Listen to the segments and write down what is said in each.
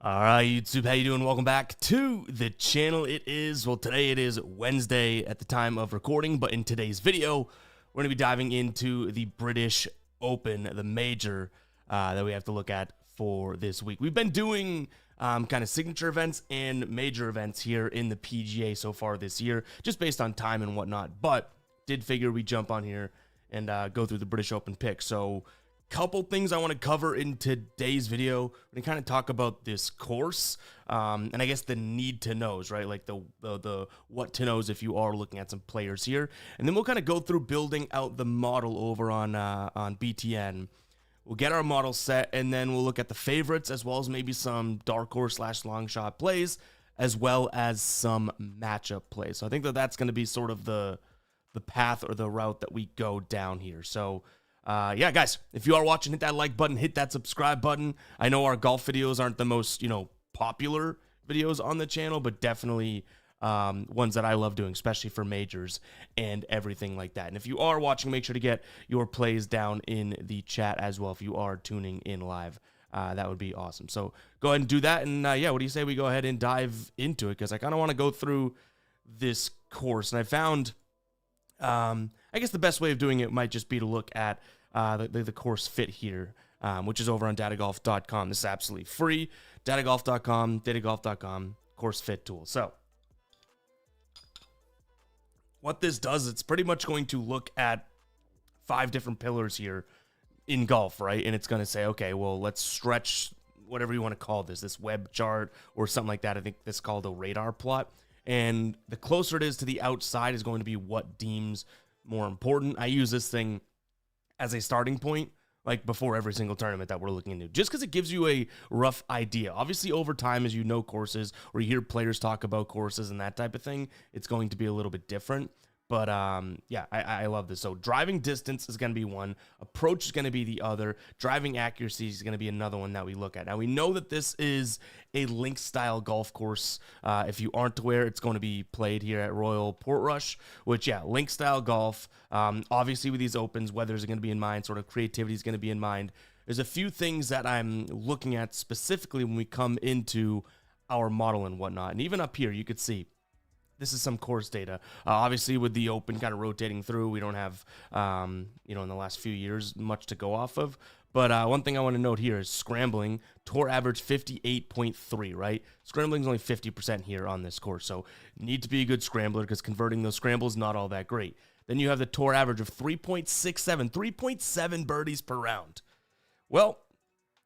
All right, YouTube, how you doing? Welcome back to the channel. Today it is Wednesday at the time of recording, but in today's video, we're going to be diving into the British Open, the major that we have to look at for this week. We've been doing kind of signature events and major events here in the PGA so far this year, just based on time and whatnot, but did figure we'd jump on here and go through the British Open pick. So couple things I want to cover in today's video. We're going to kind of talk about this course and I guess the need to knows, right? Like the what to knows if you are looking at some players here. And then we'll kind of go through building out the model over on BTN. We'll get our model set and then we'll look at the favorites as well as maybe some dark horse / long shot plays as well as some matchup plays. So I think that's going to be sort of the path or the route that we go down here. So yeah, guys, if you are watching, hit that like button, hit that subscribe button. I know our golf videos aren't the most, popular videos on the channel, but definitely ones that I love doing, especially for majors and everything like that. And if you are watching, make sure to get your plays down in the chat as well if you are tuning in live. That would be awesome. So go ahead and do that. And yeah, what do you say we go ahead and dive into it? Because I kind of want to go through this course. And I found, I guess the best way of doing it might just be to look at the course fit here, which is over on datagolf.com. This is absolutely free. Datagolf.com, course fit tool. So what this does, it's pretty much going to look at 5 different pillars here in golf, right? And it's going to say, okay, well, let's stretch whatever you want to call this web chart or something like that. I think this is called a radar plot. And the closer it is to the outside is going to be what deems more important. I use this thing as a starting point, like before every single tournament that we're looking into, just because it gives you a rough idea. Obviously, over time, as you know courses or you hear players talk about courses and that type of thing, it's going to be a little bit different. But yeah, I love this. So driving distance is going to be one. Approach is going to be the other. Driving accuracy is going to be another one that we look at. Now, we know that this is a link-style golf course. If you aren't aware, it's going to be played here at Royal Portrush, which, yeah, link-style golf. Obviously, with these opens, weather is going to be in mind. Sort of creativity is going to be in mind. There's a few things that I'm looking at specifically when we come into our model and whatnot. And even up here, you could see this is some course data. Obviously, with the Open kind of rotating through, we don't have, in the last few years, much to go off of. But one thing I want to note here is scrambling. Tour average 58.3, right? Scrambling is only 50% here on this course. So need to be a good scrambler because converting those scrambles is not all that great. Then you have the tour average of 3.67, 3.7 birdies per round. Well,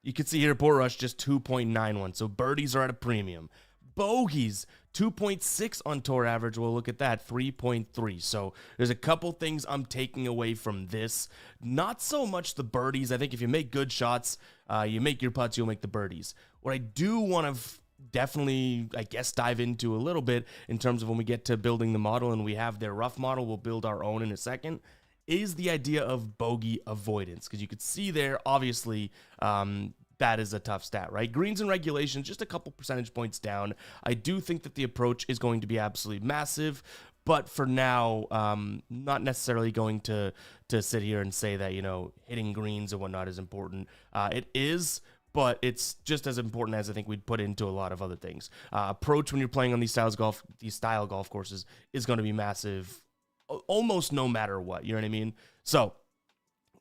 you can see here Portrush just 2.91. So birdies are at a premium. Bogeys, 2.6 on tour average. Well, look at that, 3.3. So there's a couple things I'm taking away from this. Not so much the birdies. I think if you make good shots, you make your putts, you'll make the birdies. What I do want to definitely, I guess, dive into a little bit in terms of when we get to building the model and we have their rough model, we'll build our own in a second, is the idea of bogey avoidance. Because you could see there, obviously, that is a tough stat, right? Greens and regulation, just a couple percentage points down. I do think that the approach is going to be absolutely massive, but for now, not necessarily going to sit here and say that, hitting greens and whatnot is important. It is, but it's just as important as I think we'd put into a lot of other things. Approach when you're playing on these style golf courses is going to be massive, almost no matter what, you know what I mean? So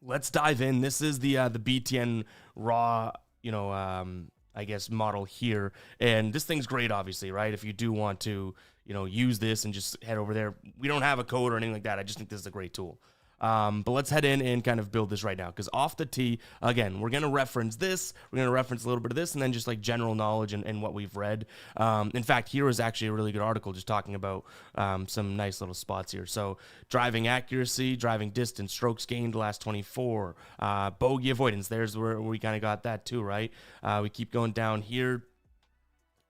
let's dive in. This is the BTN raw, I guess, model here. And this thing's great, obviously, right? If you do want to, use this and just head over there. We don't have a code or anything like that. I just think this is a great tool. But let's head in and kind of build this right now. Because off the tee, again, we're going to reference this. We're going to reference a little bit of this and then just like general knowledge and what we've read. In fact, here is actually a really good article just talking about some nice little spots here. So driving accuracy, driving distance, strokes gained last 24, bogey avoidance. There's where we kind of got that too, right? We keep going down here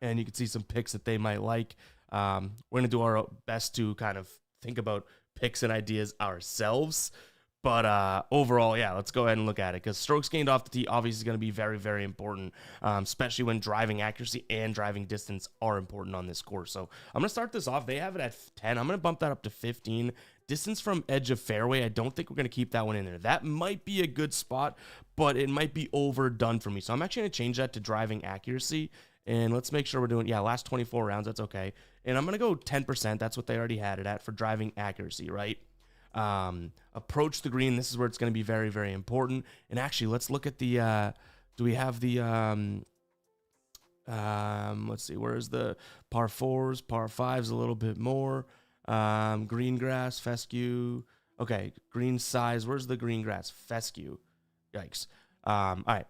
and you can see some picks that they might like. We're going to do our best to kind of think about picks and ideas ourselves, but overall, yeah, let's go ahead and look at it because strokes gained off the tee obviously is going to be very, very important, especially when driving accuracy and driving distance are important on this course. So I'm going to start this off. They have it at 10. I'm going to bump that up to 15. Distance from edge of fairway, I don't think we're going to keep that one in there. That might be a good spot, but it might be overdone for me. So I'm actually going to change that to driving accuracy And let's make sure we're doing, last 24 rounds. That's okay. And I'm going to go 10%. That's what they already had it at for driving accuracy, right? Approach the green. This is where it's going to be very, very important. And actually, let's look at the, do we have the, let's see, where's the par fours, par fives a little bit more. Green grass, fescue. Okay, green size. Where's the green grass? Fescue. Yikes. All right.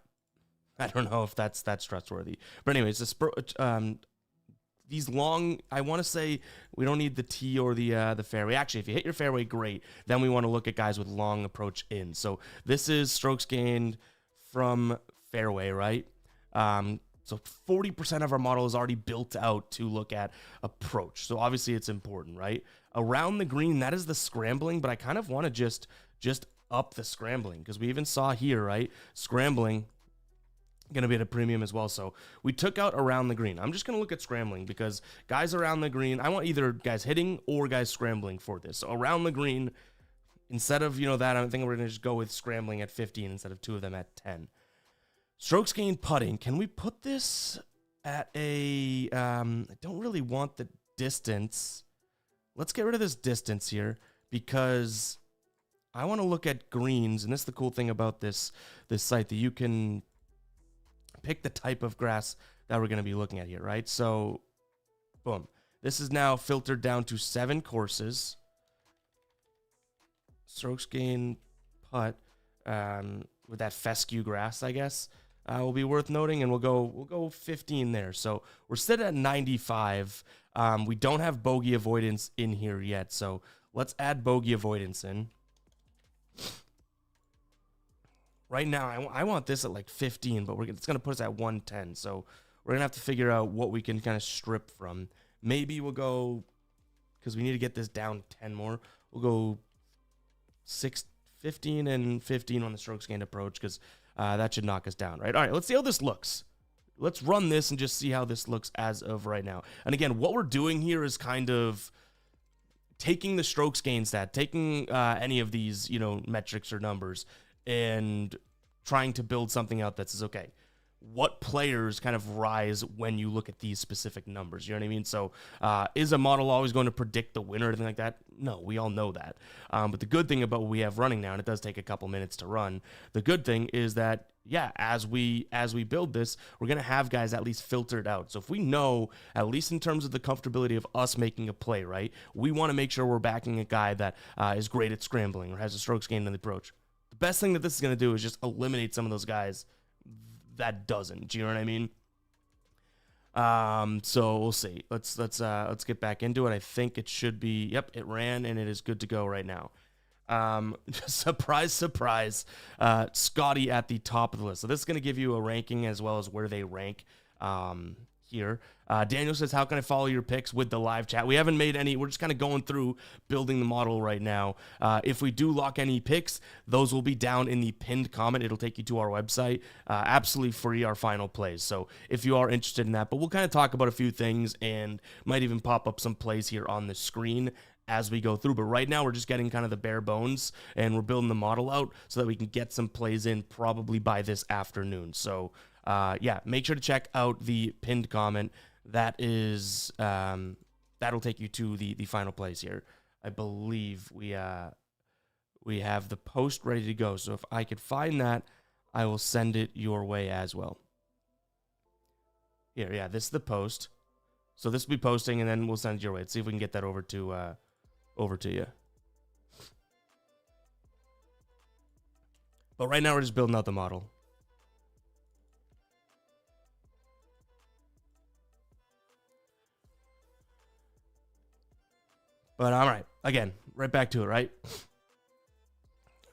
I don't know if that's trustworthy. But anyways, these long, I want to say we don't need the tee or the fairway. Actually, if you hit your fairway, great. Then we want to look at guys with long approach in. So this is strokes gained from fairway, right? So 40% of our model is already built out to look at approach. So obviously it's important, right? Around the green, that is the scrambling, but I kind of want to just up the scrambling because we even saw here, right? Scrambling going to be at a premium as well. So we took out around the green. I'm just going to look at scrambling because guys around the green, I want either guys hitting or guys scrambling for this. So around the green, instead of, that, I think we're going to just go with scrambling at 15 instead of two of them at 10. Strokes gained putting. Can we put this at a, I don't really want the distance. Let's get rid of this distance here because I want to look at greens. And this is the cool thing about this site, that you can pick the type of grass that we're going to be looking at here, right? So, boom. This is now filtered down to 7 courses. Strokes gained putt with that fescue grass, I guess. Will be worth noting, and we'll go 15 there. So we're sitting at 95. We don't have bogey avoidance in here yet, so let's add bogey avoidance in. Right now, I want this at like 15, but it's going to put us at 110. So we're going to have to figure out what we can kind of strip from. Maybe we'll go, because we need to get this down 10 more, we'll go 15 and 15 on the strokes gained approach, because that should knock us down, right? All right, let's see how this looks. Let's run this and just see how this looks as of right now. And again, what we're doing here is kind of taking the strokes gained stat, taking any of these, metrics or numbers, and trying to build something out that says, okay, what players kind of rise when you look at these specific numbers? You know what I mean? So is a model always going to predict the winner or anything like that? No, we all know that. But the good thing about what we have running now, and it does take a couple minutes to run, the good thing is that, as we build this, we're going to have guys at least filtered out. So if we know, at least in terms of the comfortability of us making a play, right, we want to make sure we're backing a guy that is great at scrambling or has a strokes gained in the approach. The best thing that this is going to do is just eliminate some of those guys that doesn't. Do you know what I mean? So we'll see. Let's get back into it. I think it should be, yep, it ran and it is good to go right now. Surprise, Scotty at the top of the list. So this is going to give you a ranking as well as where they rank here. Daniel says, how can I follow your picks with the live chat? We haven't made any. We're just kind of going through building the model right now. If we do lock any picks, those will be down in the pinned comment. It'll take you to our website. Absolutely free, our final plays. So if you are interested in that, but we'll kind of talk about a few things and might even pop up some plays here on the screen as we go through. But right now we're just getting kind of the bare bones and we're building the model out so that we can get some plays in probably by this afternoon. So make sure to check out the pinned comment. That is, that'll take you to the final plays here. I believe we have the post ready to go. So if I could find that, I will send it your way as well. Here, this is the post. So this will be posting, and then we'll send it your way. Let's see if we can get that over to you. But right now we're just building out the model. But all right, again, right back to it, right?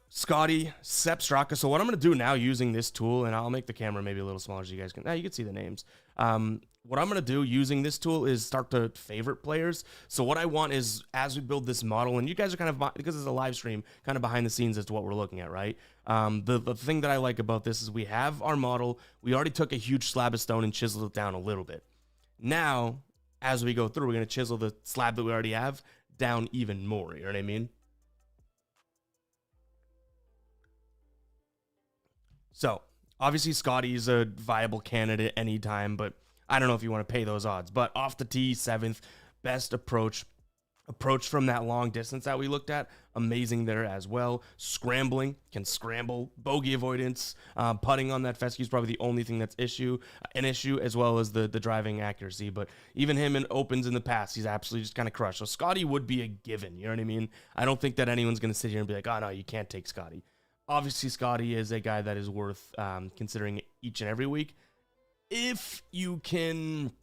Scotty, Sepp Straka. So what I'm going to do now using this tool, and I'll make the camera maybe a little smaller so you guys can, you can see the names. What I'm going to do using this tool is start to favorite players. So what I want is, as we build this model, and you guys are kind of, because it's a live stream, kind of behind the scenes as to what we're looking at, right? The thing that I like about this is we have our model. We already took a huge slab of stone and chiseled it down a little bit. Now, as we go through, we're going to chisel the slab that we already have down even more. You know what I mean? So obviously Scotty's a viable candidate anytime, but I don't know if you want to pay those odds, but off the tee, 7th, best approach from that long distance that we looked at, amazing there as well. Scrambling, can scramble, bogey avoidance, putting on that fescue is probably the only thing that's an issue, as well as the driving accuracy. But even him in opens in the past, he's absolutely just kind of crushed. So Scotty would be a given, you know what I mean? I don't think that anyone's going to sit here and be like, oh no, you can't take Scotty. Obviously, Scotty is a guy that is worth considering each and every week. If you can,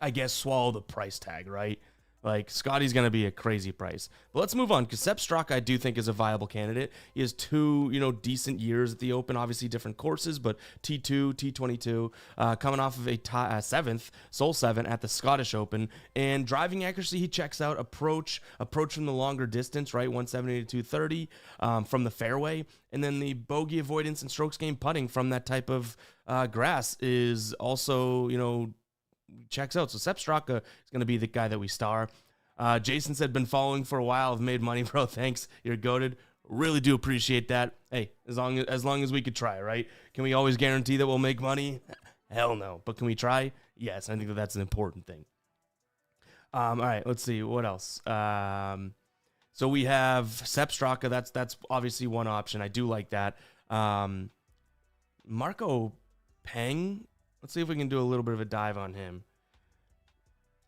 I guess, swallow the price tag, right? Like, Scotty's going to be a crazy price. But let's move on, because Sepp Straka, I do think, is a viable candidate. He has 2, decent years at the Open, obviously different courses, but T2, T22, coming off of a 7th, Sol 7 at the Scottish Open. And driving accuracy, he checks out. Approach from the longer distance, right? 170 to 230 from the fairway. And then the bogey avoidance and strokes gained putting from that type of grass is also, checks out. So Sepp Straka is going to be the guy that we star. Jason said, been following for a while. I've made money, bro. Thanks. You're goated. Really do appreciate that. Hey, as long as we could try, right? Can we always guarantee that we'll make money? Hell no. But can we try? Yes. I think that's an important thing. All right. Let's see. What else? So we have Sepp Straka. That's obviously one option. I do like that. Marco Peng. Let's see if we can do a little bit of a dive on him.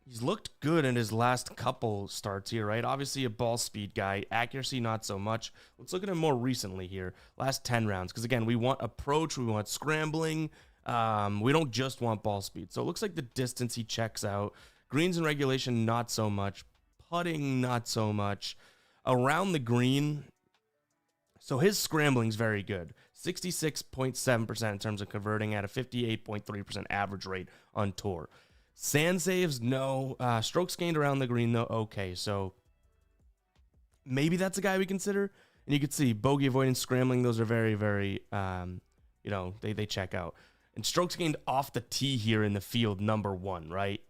He's looked good in his last couple starts here, right? Obviously a ball speed guy. Accuracy, not so much. Let's look at him more recently here. Last 10 rounds. Because, again, we want approach. We want scrambling. We don't just want ball speed. So it looks like the distance he checks out. Greens and regulation, not so much. Putting, not so much. Around the green, so his scrambling's very good. 66.7% in terms of converting at a 58.3% average rate on tour. Sand saves, no. Strokes gained around the green, though, okay. So maybe that's a guy we consider. And you can see bogey avoidance, scrambling, those are very, very, they check out. And strokes gained off the tee here in the field, number 1, right?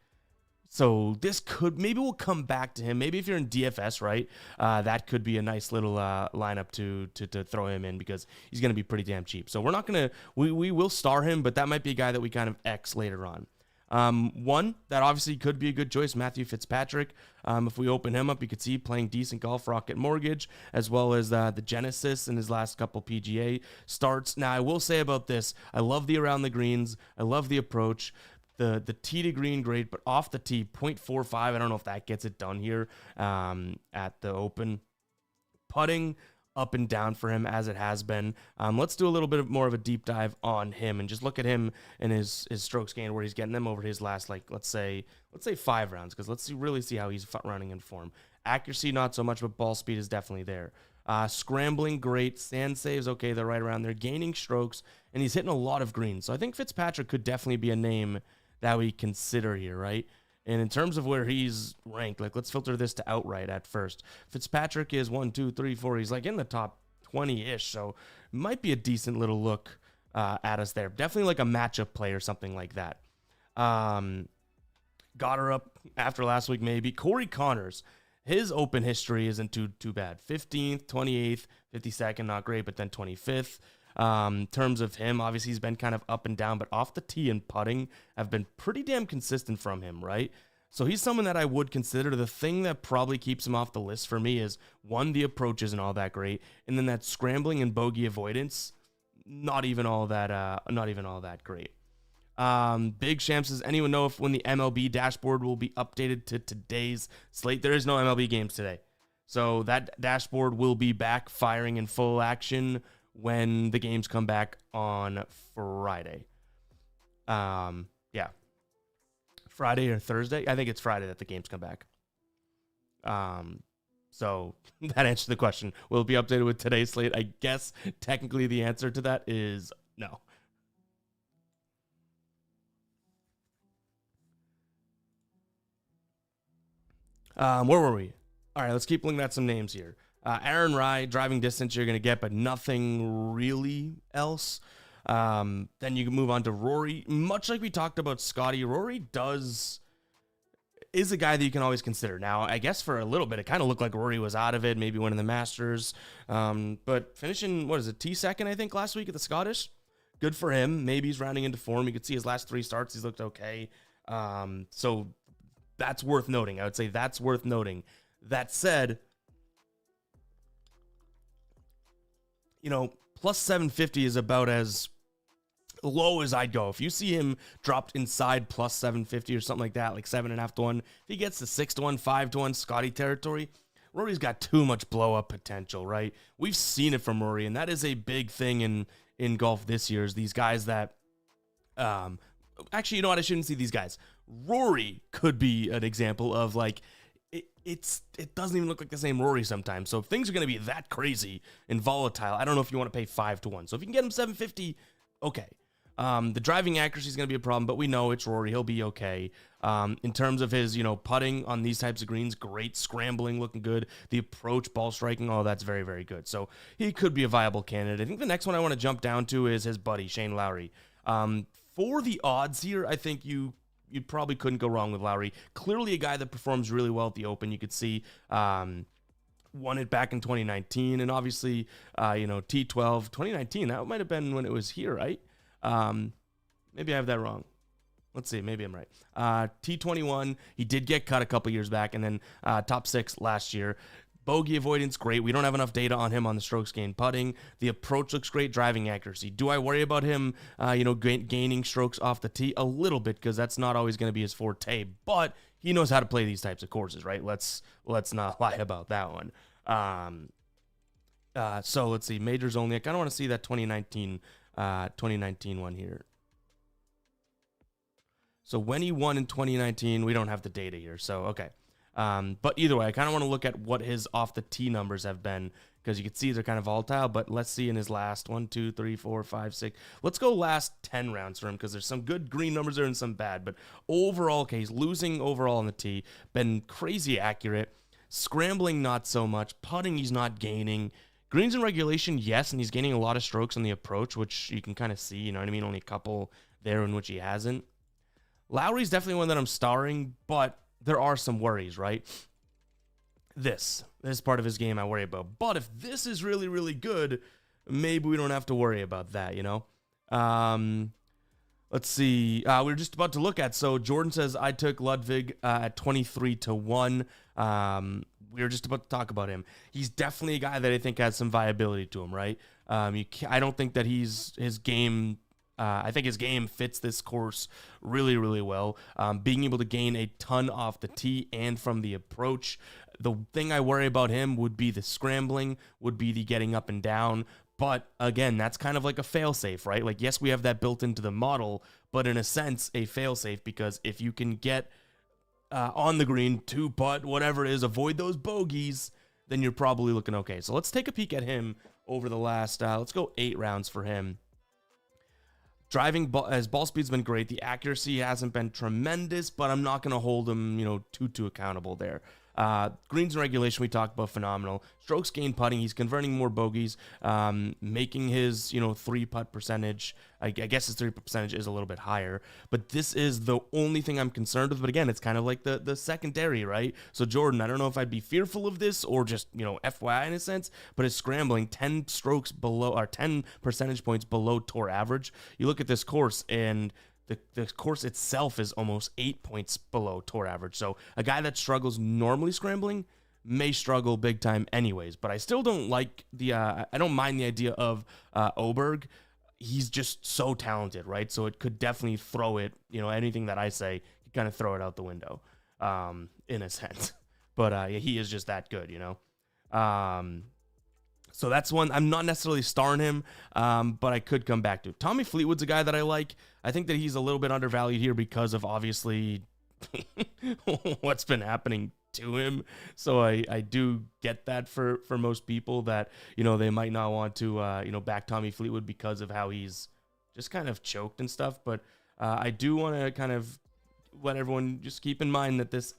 So this maybe we'll come back to him. Maybe if you're in DFS, right, that could be a nice little lineup to throw him in, because he's going to be pretty damn cheap. So we're not going to, we will star him, but that might be a guy that we kind of X later on. One that obviously could be a good choice, Matthew Fitzpatrick. If we open him up, you could see playing decent golf, Rocket Mortgage, as well as the Genesis in his last couple PGA starts. Now, I will say about this, I love the around the greens. I love the approach. The tee to green, great, but off the tee, 0.45. I don't know if that gets it done here at the Open. Putting up and down for him as it has been. Let's do a little bit more of a deep dive on him and just look at him and his strokes gained, where he's getting them over his last, let's say 5 rounds, because let's really see how he's running in form. Accuracy, not so much, but ball speed is definitely there. Scrambling, great. Sand saves, okay, they're right around there. Gaining strokes, and he's hitting a lot of greens. So I think Fitzpatrick could definitely be a name that we consider here, right? And in terms of where he's ranked, let's filter this to outright at first. Fitzpatrick is 1, 2, 3, 4. He's in the top 20-ish, so might be a decent little look at us there. Definitely like a matchup play or something like that. Got her up after last week, maybe. Corey Connors, his Open history isn't too bad. 15th, 28th, 52nd, not great, but then 25th. In terms of him, obviously he's been kind of up and down, but off the tee and putting have been pretty damn consistent from him, right? So he's someone that I would consider. The thing that probably keeps him off the list for me is, one, the approach isn't all that great, and then that scrambling and bogey avoidance, not even all that great. Big Sham says, anyone know if when the MLB dashboard will be updated to today's slate? There is no MLB games today, so that dashboard will be back firing in full action when the games come back on Friday. Friday or Thursday. I think it's Friday that the games come back. So that answers the question. Will it be updated with today's slate? I guess technically the answer to that is no. Where were we? All right, let's keep looking at some names here. Aaron Rai, driving distance you're going to get, but nothing really else. Then you can move on to Rory. Much like we talked about Scotty, Rory is a guy that you can always consider. Now, I guess for a little bit, it kind of looked like Rory was out of it, maybe winning the Masters. But finishing, T2, I think, last week at the Scottish? Good for him. Maybe he's rounding into form. You could see his last 3 starts, he's looked okay. So that's worth noting. I would say that's worth noting. That said, plus 750 is about as low as I'd go. If you see him dropped inside plus 750 or something like that, like 7.5 to 1, if he gets to 6 to 1, 5 to 1 Scotty territory, Rory's got too much blow up potential, right? We've seen it from Rory, and that is a big thing in golf this year, is these guys that, actually, you know what? I shouldn't see these guys. Rory could be an example of like, it doesn't even look like the same Rory sometimes. So if things are going to be that crazy and volatile, I don't know if you want to pay 5 to 1. So if you can get him 750, okay. The driving accuracy is going to be a problem, but we know it's Rory. He'll be okay. In terms of his, putting on these types of greens, great. Scrambling, looking good. The approach, ball striking, all that's very, very good. So he could be a viable candidate. I think the next one I want to jump down to is his buddy, Shane Lowry. For the odds here, I think you probably couldn't go wrong with Lowry. Clearly a guy that performs really well at the Open. You could see won it back in 2019, and obviously, T12, 2019, that might have been when it was here, right? Maybe I have that wrong. Let's see, maybe I'm right. T21, he did get cut a couple years back, and then top 6 last year. Bogey avoidance, great. We don't have enough data on him on the strokes gained putting. The approach looks great. Driving accuracy. Do I worry about him, gaining strokes off the tee? A little bit, because that's not always going to be his forte. But he knows how to play these types of courses, right? Let's not lie about that one. So let's see. Majors only. I kind of want to see that 2019 one here. So when he won in 2019, we don't have the data here. So, okay. But either way, I kind of want to look at what his off the tee numbers have been, because you can see they're kind of volatile. But let's see in his last 1, 2, 3, 4, 5, 6. Let's go last 10 rounds for him, because there's some good green numbers there and some bad. But overall, okay, he's losing overall on the tee. Been crazy accurate. Scrambling, not so much. Putting, he's not gaining. Greens in regulation, yes, and he's gaining a lot of strokes on the approach, which you can kind of see, you know what I mean? Only a couple there in which he hasn't. Lowry's definitely one that I'm starring, but there are some worries, right? This part of his game I worry about. But if this is really, really good, maybe we don't have to worry about that, Let's see. We were just about to look at, so Jordan says, I took Ludwig at 23 to 1. We were just about to talk about him. He's definitely a guy that I think has some viability to him, right? I don't think that his game... I think his game fits this course really, really well. Being able to gain a ton off the tee and from the approach. The thing I worry about him would be the scrambling, would be the getting up and down. But again, that's kind of like a fail-safe, right? Like, yes, we have that built into the model, but in a sense, a fail-safe, because if you can get on the green, 2-putt, whatever it is, avoid those bogeys, then you're probably looking okay. So let's take a peek at him over the last, let's go 8 rounds for him. Driving, his ball speed's been great. The accuracy hasn't been tremendous, but I'm not going to hold him, too accountable there. Greens and regulation, we talked about, phenomenal. Strokes gained putting, he's converting more bogeys, making his, 3-putt percentage. I guess his 3-putt percentage is a little bit higher, but this is the only thing I'm concerned with. But again, it's kind of like the secondary, right? So Jordan, I don't know if I'd be fearful of this or just, FYI in a sense, but his scrambling 10 strokes below, or 10 percentage points below tour average. You look at this course, and the course itself is almost 8 points below tour average. So a guy that struggles normally scrambling may struggle big time anyways. But I still don't like I don't mind the idea of Oberg. He's just so talented, right? So it could definitely throw it, anything that I say, you kind of throw it out the window, in a sense. But he is just that good, So that's one. I'm not necessarily starring him, but I could come back to. Tommy Fleetwood's a guy that I like. I think that he's a little bit undervalued here because of obviously what's been happening to him. So I do get that for most people that, they might not want to, back Tommy Fleetwood because of how he's just kind of choked and stuff. But I do want to kind of let everyone just keep in mind that it's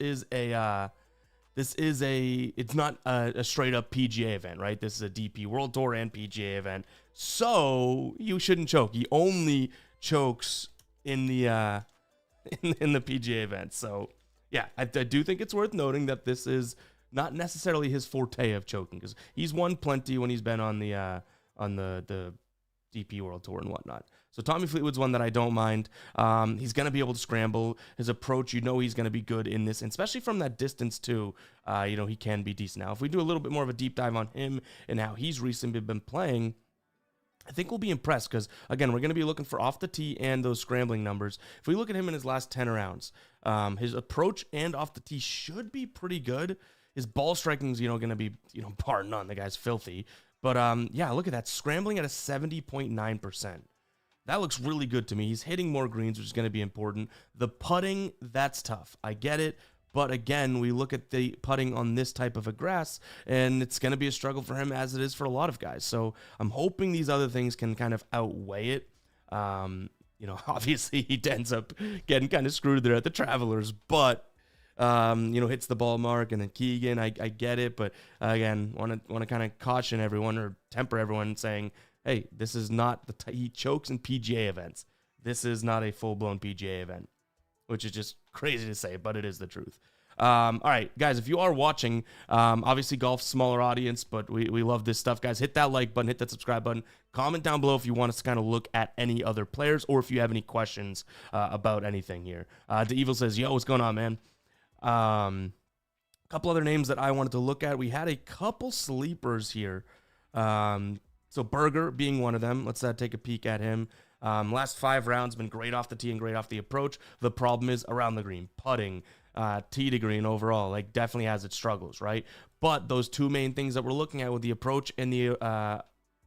not a straight up PGA event, right? This is a DP World Tour and PGA event. So you shouldn't choke. He only chokes in the in the PGA event. So yeah, I do think it's worth noting that this is not necessarily his forte of choking, because he's won plenty when he's been on the DP World Tour and whatnot. So Tommy Fleetwood's one that I don't mind. He's going to be able to scramble. His approach, he's going to be good in this, and especially from that distance too. He can be decent. Now, if we do a little bit more of a deep dive on him and how he's recently been playing, I think we'll be impressed because, again, we're going to be looking for off the tee and those scrambling numbers. If we look at him in his last 10 rounds, his approach and off the tee should be pretty good. His ball striking is, going to be, bar none. The guy's filthy. But, look at that. Scrambling at a 70.9%. That looks really good to me. He's hitting more greens, which is going to be important. The putting, that's tough. I get it. But again, we look at the putting on this type of a grass, and it's going to be a struggle for him as it is for a lot of guys. So I'm hoping these other things can kind of outweigh it. Obviously he ends up getting kind of screwed there at the Travelers, but hits the ball mark, and then Keegan, I get it. But again, want to kind of caution everyone or temper everyone saying, hey, this is not he chokes in PGA events. This is not a full-blown PGA event, which is just crazy to say, but it is the truth. All right, guys, if you are watching, obviously golf's smaller audience, but we love this stuff, guys. Hit that like button, hit that subscribe button. Comment down below if you want us to kind of look at any other players or if you have any questions about anything here. The Evil says, yo, what's going on, man? A couple other names that I wanted to look at. We had a couple sleepers here. So Berger being one of them. Let's take a peek at him. Last 5 rounds been great off the tee and great off the approach. The problem is around the green, putting, tee to green overall, definitely has its struggles, right? But those 2 main things that we're looking at with the approach and the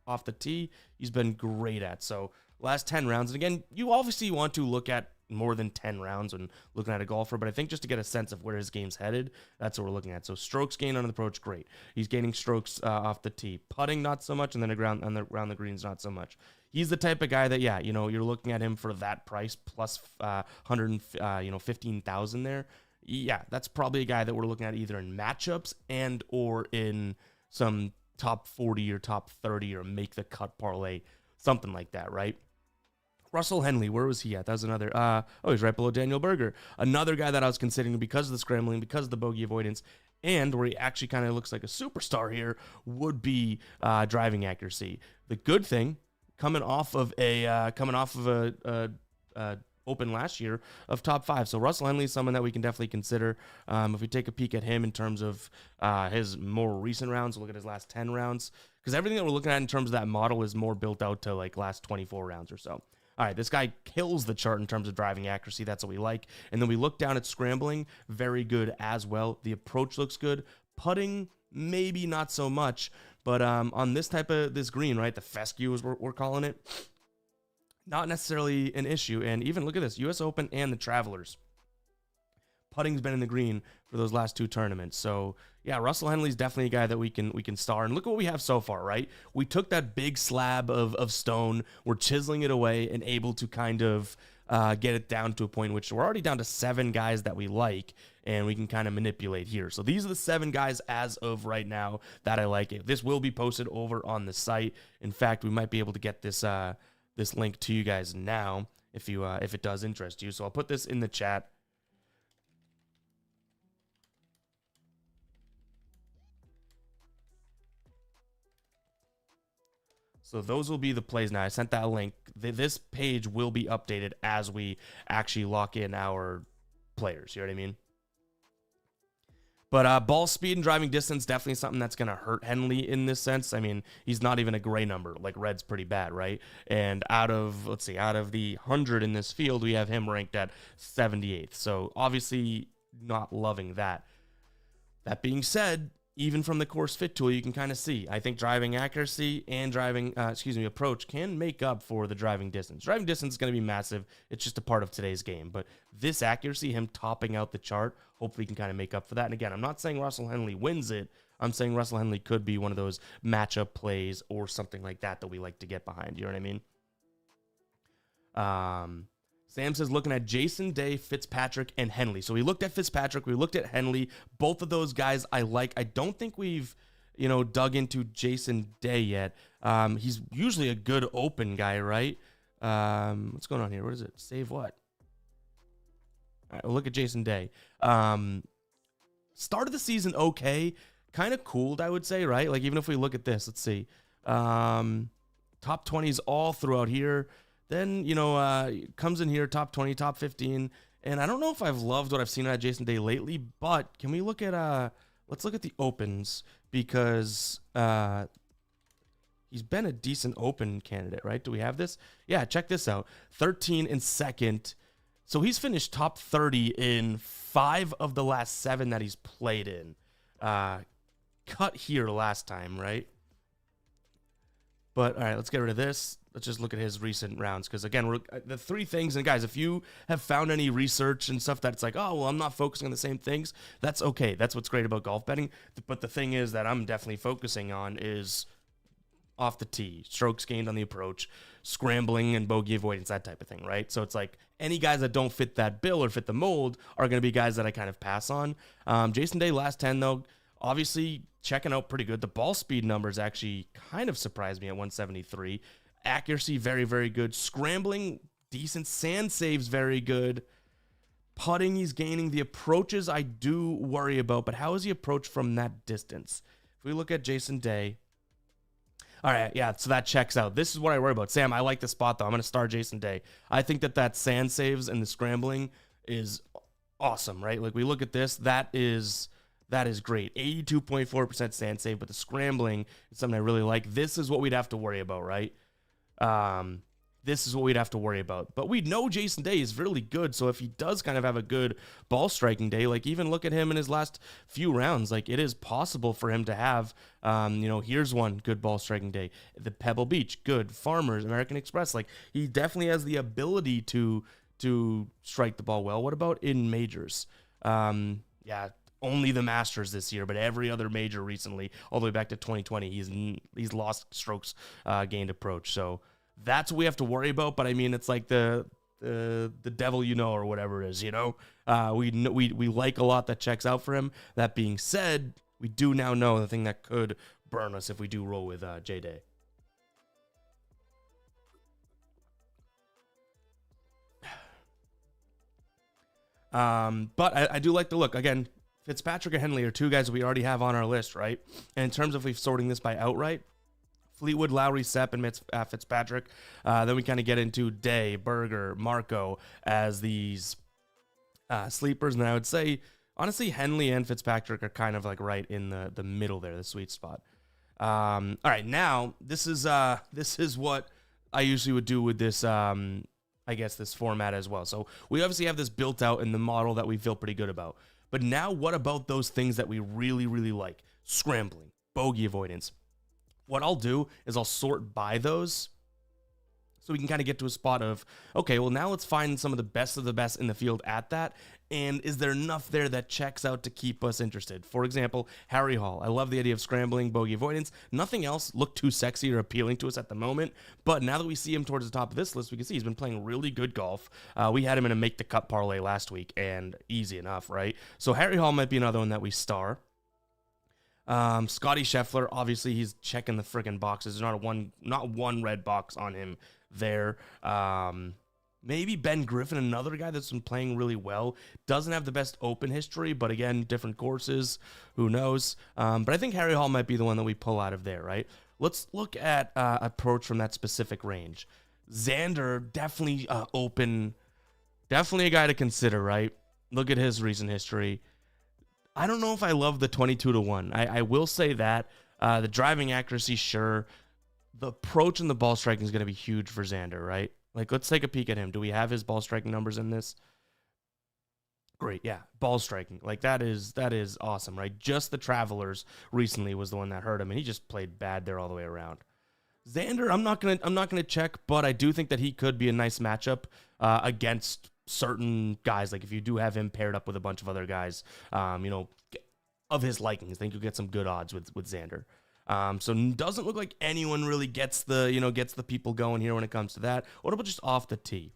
off the tee, he's been great at. So last 10 rounds, and again, you obviously want to look at more than 10 rounds when looking at a golfer, but I think just to get a sense of where his game's headed, that's what we're looking at. So strokes gained on the approach, great. He's gaining strokes off the tee. Putting, not so much, and then around the greens, not so much. He's the type of guy that, you're looking at him for that price plus 15,000 there. Yeah, that's probably a guy that we're looking at either in matchups and or in some top 40 or top 30 or make the cut parlay, something like that, right? Russell Henley, where was he at? That was another. He's right below Daniel Berger. Another guy that I was considering because of the scrambling, because of the bogey avoidance, and where he actually kind of looks like a superstar here would be driving accuracy. The good thing, coming off of a open last year of top 5. So Russell Henley is someone that we can definitely consider. If we take a peek at him in terms of his more recent rounds, look at his last 10 rounds, because everything that we're looking at in terms of that model is more built out to last 24 rounds or so. All right, this guy kills the chart in terms of driving accuracy. That's what we like. And then we look down at scrambling, very good as well. The approach looks good. Putting, maybe not so much. But on this green, right, the fescue is what we're calling it, not necessarily an issue. And even look at this, U.S. Open and the Travelers. Putting's been in the green for those last 2 tournaments. So, yeah, Russell Henley's definitely a guy that we can star. And look at what we have so far, right? We took that big slab of stone. We're chiseling it away and able to kind of get it down to a point which we're already down to 7 guys that we like, and we can kind of manipulate here. So these are the 7 guys as of right now that I like. This will be posted over on the site. In fact, we might be able to get this this link to you guys now if it does interest you. So I'll put this in the chat. So those will be the plays now. I sent that link. This page will be updated as we actually lock in our players. You know what I mean? But ball speed and driving distance, definitely something that's going to hurt Henley in this sense. I mean, he's not even a gray number. Red's pretty bad, right? And out of the 100 in this field, we have him ranked at 78th. So obviously not loving that. That being said, even from the course fit tool, you can kind of see, I think driving accuracy and approach can make up for the driving distance. Driving distance is going to be massive. It's just a part of today's game. But this accuracy, him topping out the chart, hopefully can kind of make up for that. And again, I'm not saying Russell Henley wins it. I'm saying Russell Henley could be one of those matchup plays or something like that we like to get behind. You know what I mean? Sam says looking at Jason Day, Fitzpatrick, and Henley. So we looked at Fitzpatrick, we looked at Henley. Both of those guys I like. I don't think we've, dug into Jason Day yet. He's usually a good open guy, right? What's going on here? What is it? Save what? All right, we'll look at Jason Day. Start of the season okay. Kind of cooled, I would say, right? Even if we look at this, let's see. top 20s all throughout here. Then, comes in here, top 20, top 15. And I don't know if I've loved what I've seen out of Jason Day lately, but can we look at, let's look at the opens, because he's been a decent open candidate, right? Do we have this? Yeah, check this out. 13 in second. So he's finished top 30 in 5 of the last 7 that he's played in. Cut here last time, right? But all right, let's get rid of this. Let's just look at his recent rounds, because again, the 3 things. And guys, if you have found any research and stuff that's like, oh, well, I'm not focusing on the same things, that's okay. That's what's great about golf betting. But the thing is that I'm definitely focusing on is off the tee, strokes gained on the approach, scrambling and bogey avoidance, that type of thing, right? So it's like any guys that don't fit that bill or fit the mold are going to be guys that I kind of pass on. Jason Day, last 10, though, obviously checking out pretty good. The ball speed numbers actually kind of surprised me at 173. Accuracy, very, very good. Scrambling, decent. Sand saves, very good. Putting, he's gaining. The approaches, I do worry about, but how is he approached from that distance? If we look at Jason Day, all right, yeah, so that checks out. This is what I worry about. Sam, I like the spot, though. I'm going to start Jason Day. I think that sand saves and the scrambling is awesome, right? Like, we look at this, that is great. 82.4% sand save, but the scrambling is something I really like. This is what we'd have to worry about, right? This is what we'd have to worry about. But we know Jason Day is really good, so if he does kind of have a good ball striking day, like even look at him in his last few rounds, like it is possible for him to have, here's one good ball striking day. The Pebble Beach, good. Farmers, American Express, like he definitely has the ability to strike the ball well. What about in majors? Only the Masters this year, but every other major recently, all the way back to 2020, he's lost strokes gained approach. So that's what we have to worry about. But I mean, it's like the devil, or whatever it is, we like a lot that checks out for him. That being said, we do now know the thing that could burn us if we do roll with J Day. But I do like the look. Again, Fitzpatrick and Henley are 2 guys we already have on our list, right? And in terms of if sorting this by outright, Fleetwood, Lowry, Sepp, and Fitzpatrick. Then we kind of get into Day, Berger, Marco as these sleepers. And I would say, honestly, Henley and Fitzpatrick are kind of like right in the middle there, the sweet spot. All right, now this is what I usually would do with this, this format as well. So we obviously have this built out in the model that we feel pretty good about. But now what about those things that we really, really like? Scrambling, bogey avoidance. What I'll do is I'll sort by those so we can kind of get to a spot of, okay, well, now let's find some of the best in the field at that. And is there enough there that checks out to keep us interested? For example, Harry Hall. I love the idea of scrambling, bogey avoidance. Nothing else looked too sexy or appealing to us at the moment. But now that we see him towards the top of this list, we can see he's been playing really good golf. We had him in a make-the-cut parlay last week, and easy enough, right? So Harry Hall might be another one that we star. Scotty Scheffler, obviously he's checking the friggin' boxes. There's not one red box on him there. Maybe Ben Griffin, another guy that's been playing really well. Doesn't have the best open history, but again, different courses. Who knows? But I think Harry Hall might be the one that we pull out of there, right? Let's look at approach from that specific range. Xander, definitely open. Definitely a guy to consider, right? Look at his recent history. I don't know if I love the 22-1. I will say that. The driving accuracy, sure. The approach and the ball striking is going to be huge for Xander, right? Like, let's take a peek at him. Do we have his ball striking numbers in this? Great, yeah. Ball striking. Like, that is awesome, right? Just the Travelers recently was the one that hurt him, and he just played bad there all the way around. Xander, I'm not gonna check, but I do think that he could be a nice matchup against certain guys. Like if you do have him paired up with a bunch of other guys, of his likings, I think you'll get some good odds with Xander. So doesn't look like anyone really gets the people going here when it comes to that. What about just off the tee?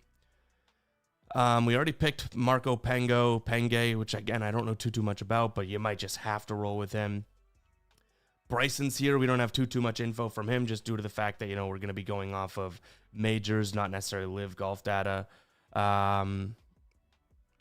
We already picked Marco Penge, which again I don't know too much about, but you might just have to roll with him. Bryson's here. We don't have too much info from him, just due to the fact that we're going to be going off of majors, not necessarily live golf data. John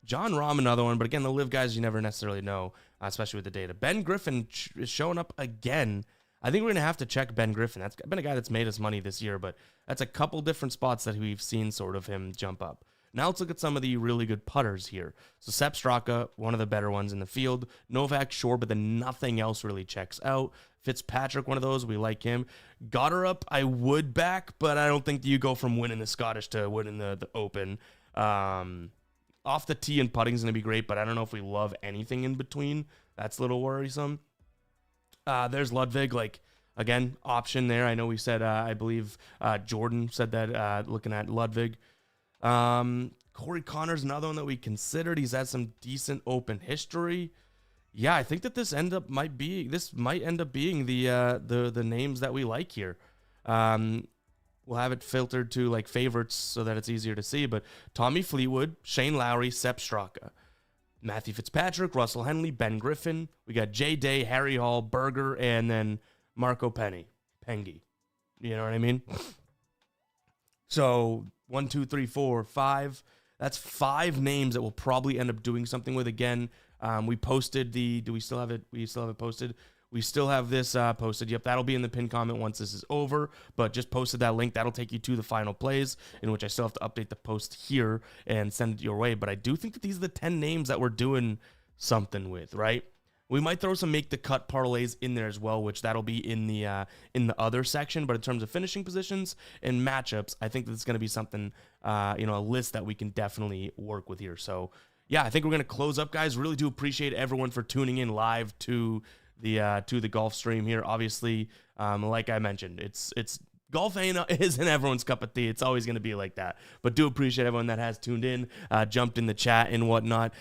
Rahm, another one, but again, the live guys you never necessarily know, especially with the data. Ben Griffin is showing up again. I think we're going to have to check Ben Griffin. That's been a guy that's made us money this year, but that's a couple different spots that we've seen sort of him jump up. Now let's look at some of the really good putters here. So Sepp Straka, one of the better ones in the field. Novak, sure, but then nothing else really checks out. Fitzpatrick, one of those. We like him. Gotterup, I would back, but I don't think you go from winning the Scottish to winning the Open. Off the tee and putting is going to be great, but I don't know if we love anything in between. That's a little worrisome. There's Ludwig, like, again, option there. I know we said, I believe Jordan said that looking at Ludwig. Corey Connor's another one that we considered. He's had some decent Open history. Yeah, I think that this might end up being the names that we like here. We'll have it filtered to like favorites so that it's easier to see. But Tommy Fleetwood, Shane Lowry, Sepp Straka, Matthew Fitzpatrick, Russell Henley, Ben Griffin. We got Jay Day, Harry Hall, Berger, and then Marco Penny. You know what I mean? So 1, 2, 3, 4, 5. That's 5 names that we'll probably end up doing something with. Again, we posted do we still have it? We still have it posted. We still have this posted. Yep, that'll be in the pinned comment once this is over. But just posted that link. That'll take you to the final plays, in which I still have to update the post here and send it your way. But I do think that these are the 10 names that we're doing something with, right? We might throw some make the cut parlays in there as well, which that'll be in the other section. But in terms of finishing positions and matchups, I think that's going to be something, a list that we can definitely work with here. So yeah, I think we're going to close up, guys. Really do appreciate everyone for tuning in live to the golf stream here. Obviously, like I mentioned, it's golf isn't everyone's cup of tea. It's always going to be like that. But do appreciate everyone that has tuned in, jumped in the chat and whatnot.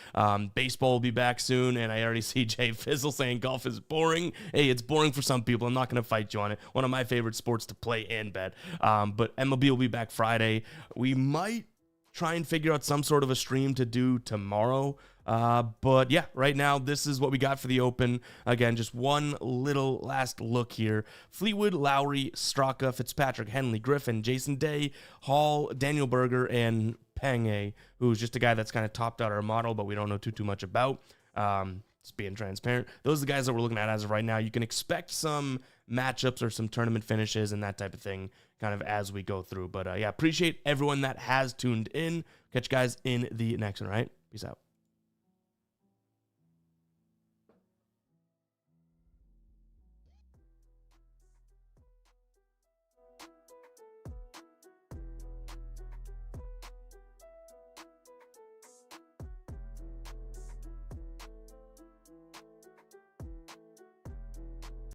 Baseball will be back soon, and I already see Jay Fizzle saying golf is boring. Hey, it's boring for some people. I'm not going to fight you on it. One of my favorite sports to play and bet. But MLB will be back Friday. We might try and figure out some sort of a stream to do tomorrow. But yeah, right now, this is what we got for the Open. Again, just one little last look here. Fleetwood, Lowry, Straka, Fitzpatrick, Henley, Griffin, Jason Day, Hall, Daniel Berger, and Penge, who's just a guy that's kind of topped out our model, but we don't know too much about. Just being transparent. Those are the guys that we're looking at as of right now. You can expect some matchups or some tournament finishes and that type of thing kind of as we go through. But yeah, appreciate everyone that has tuned in. Catch you guys in the next one, all right? Peace out.